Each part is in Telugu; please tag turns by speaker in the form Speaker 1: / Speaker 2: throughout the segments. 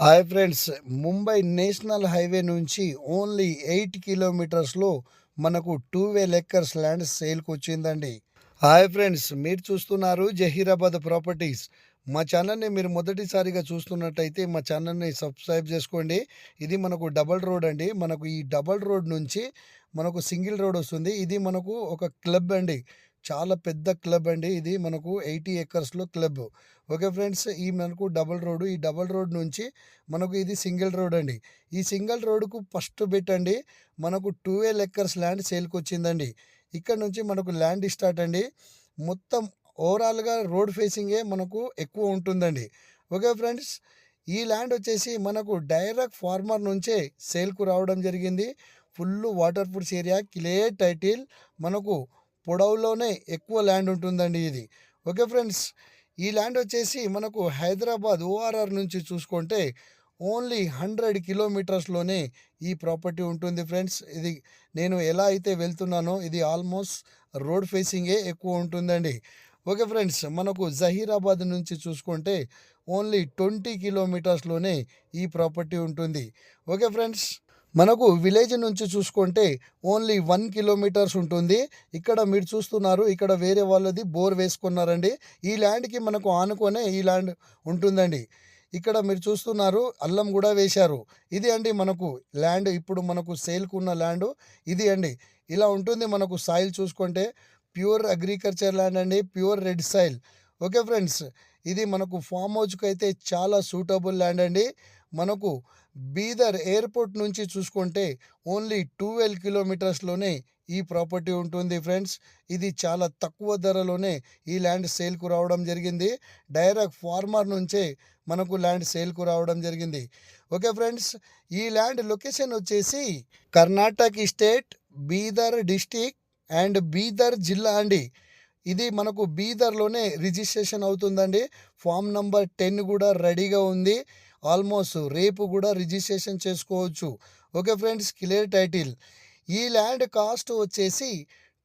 Speaker 1: Hi friends, Mumbai national highway నుంచి ఓన్లీ 8 కిలోమీటర్స్లో మనకు 12 ఎకర్స్ ల్యాండ్ సేల్కి వచ్చిందండి. హాయ్ ఫ్రెండ్స్, మీరు చూస్తున్నారు జహీరాబాద్ ప్రాపర్టీస్. మా ఛానల్ని మీరు మొదటిసారిగా చూస్తున్నట్టయితే మా ఛానల్ని సబ్స్క్రైబ్ చేసుకోండి. ఇది మనకు డబల్ రోడ్ అండి. మనకు ఈ డబల్ రోడ్ నుంచి మనకు సింగిల్ రోడ్ వస్తుంది. ఇది మనకు ఒక క్లబ్ అండి. చాలా పెద్ద క్లబ్ అండి. ఇది మనకు 80 ఎకర్స్లో క్లబ్. ఓకే ఫ్రెండ్స్, ఈ మనకు డబల్ రోడ్. ఈ డబల్ రోడ్ నుంచి మనకు ఇది సింగిల్ రోడ్ అండి. ఈ సింగిల్ రోడ్కు ఫస్ట్ బిట్ అండి మనకు 12 ఎకర్స్ ల్యాండ్ సేల్కి వచ్చిందండి. ఇక్కడ నుంచి మనకు ల్యాండ్ స్టార్ట్ అండి. మొత్తం ఓవరాల్గా రోడ్ ఫేసింగే మనకు ఎక్కువ ఉంటుందండి. ఓకే ఫ్రెండ్స్, ఈ ల్యాండ్ వచ్చేసి మనకు డైరెక్ట్ ఫార్మర్ నుంచే సేల్కు రావడం జరిగింది. Full water proof area, clear title, మనకు పొడవులోనే ఎక్కువ ల్యాండ్ ఉంటుందండి ఇది. ఓకే ఫ్రెండ్స్, ఈ ల్యాండ్ వచ్చేసి మనకు హైదరాబాద్ ఓఆర్ఆర్ నుంచి చూసుకుంటే ఓన్లీ 100 కిలోమీటర్స్లోనే ఈ ప్రాపర్టీ ఉంటుంది ఫ్రెండ్స్. ఇది నేను ఎలా అయితే వెళ్తున్నానో ఇది ఆల్మోస్ట్ రోడ్ ఫేసింగే ఎక్కువ ఉంటుందండి. ఓకే ఫ్రెండ్స్, మనకు జహీరాబాద్ నుంచి చూసుకుంటే ఓన్లీ 20 కిలోమీటర్స్లోనే ఈ ప్రాపర్టీ ఉంటుంది. ఓకే ఫ్రెండ్స్, మనకు విలేజ్ నుంచి చూసుకుంటే ఓన్లీ 1 కిలోమీటర్స్ ఉంటుంది. ఇక్కడ మీరు చూస్తున్నారు, ఇక్కడ వేరే వాళ్ళది బోర్ వేసుకున్నారండి. ఈ ల్యాండ్కి మనకు ఆనుకొనే ఈ ల్యాండ్ ఉంటుందండి. ఇక్కడ మీరు చూస్తున్నారు, అల్లం కూడా వేశారు. ఇది అండి మనకు ల్యాండ్, ఇప్పుడు మనకు సేల్కు ఉన్న ల్యాండ్ ఇది అండి. ఇలా ఉంటుంది మనకు సాయిల్ చూసుకుంటే ప్యూర్ అగ్రికల్చర్ ల్యాండ్ అండి, pure red soil. Okay friends, ఇది మనకు ఫామ్ హౌస్కి అయితే చాలా సూటబుల్ ల్యాండ్ అండి. మనకు బీదర్ ఎయిర్పోర్ట్ నుంచి చూసుకుంటే ఓన్లీ 12 కిలోమీటర్స్లోనే ఈ ప్రాపర్టీ ఉంటుంది ఫ్రెండ్స్. ఇది చాలా తక్కువ ధరలోనే ఈ ల్యాండ్ సేల్కు రావడం జరిగింది. డైరెక్ట్ ఫార్మర్ నుంచే మనకు ల్యాండ్ సేల్కు రావడం జరిగింది. ఓకే ఫ్రెండ్స్, ఈ ల్యాండ్ లొకేషన్ వచ్చేసి Karnataka state, Bidar district and Bidar జిల్లా అండి. ఇది మనకు బీదర్లోనే రిజిస్ట్రేషన్ అవుతుందండి. ఫామ్ నంబర్ 10 కూడా రెడీగా ఉంది. ఆల్మోస్ట్ రేపు కూడా రిజిస్ట్రేషన్ చేసుకోవచ్చు. Okay friends, clear title. ఈ ల్యాండ్ కాస్ట్ వచ్చేసి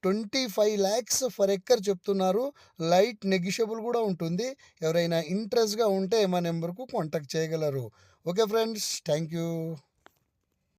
Speaker 1: 25 lakhs ఫర్ ఎకర్ చెప్తున్నారు. లైట్ నెగిషియబుల్ కూడా ఉంటుంది. ఎవరైనా ఇంట్రెస్ట్గా ఉంటే మా నెంబర్కు కాంటాక్ట్ చేయగలరు. Okay friends, thank you.